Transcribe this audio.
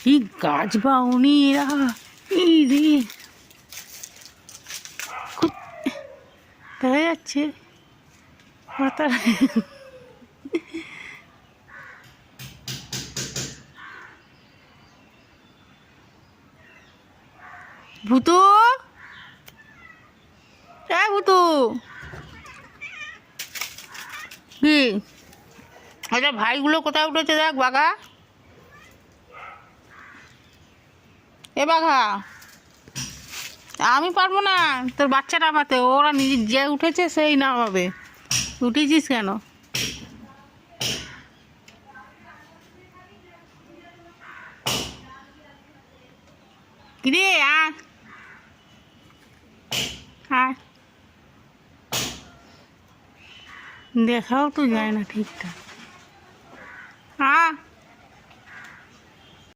কি গাছ বাউনি এরা, এই রে দেখা যাচ্ছে মাথা। ভূতু, ভূতু কি আচ্ছা, ভাইগুলো কোথায় উঠেছে দেখ বাঘা, এ বাঘা। আমি পারবো না তোর বাচ্চা নামাতে, ওরা নিজে যে উঠেছে সেই নামাবে। উঠেছিস কেন? কিরে দেখাও তো যায় না ঠিকঠাক।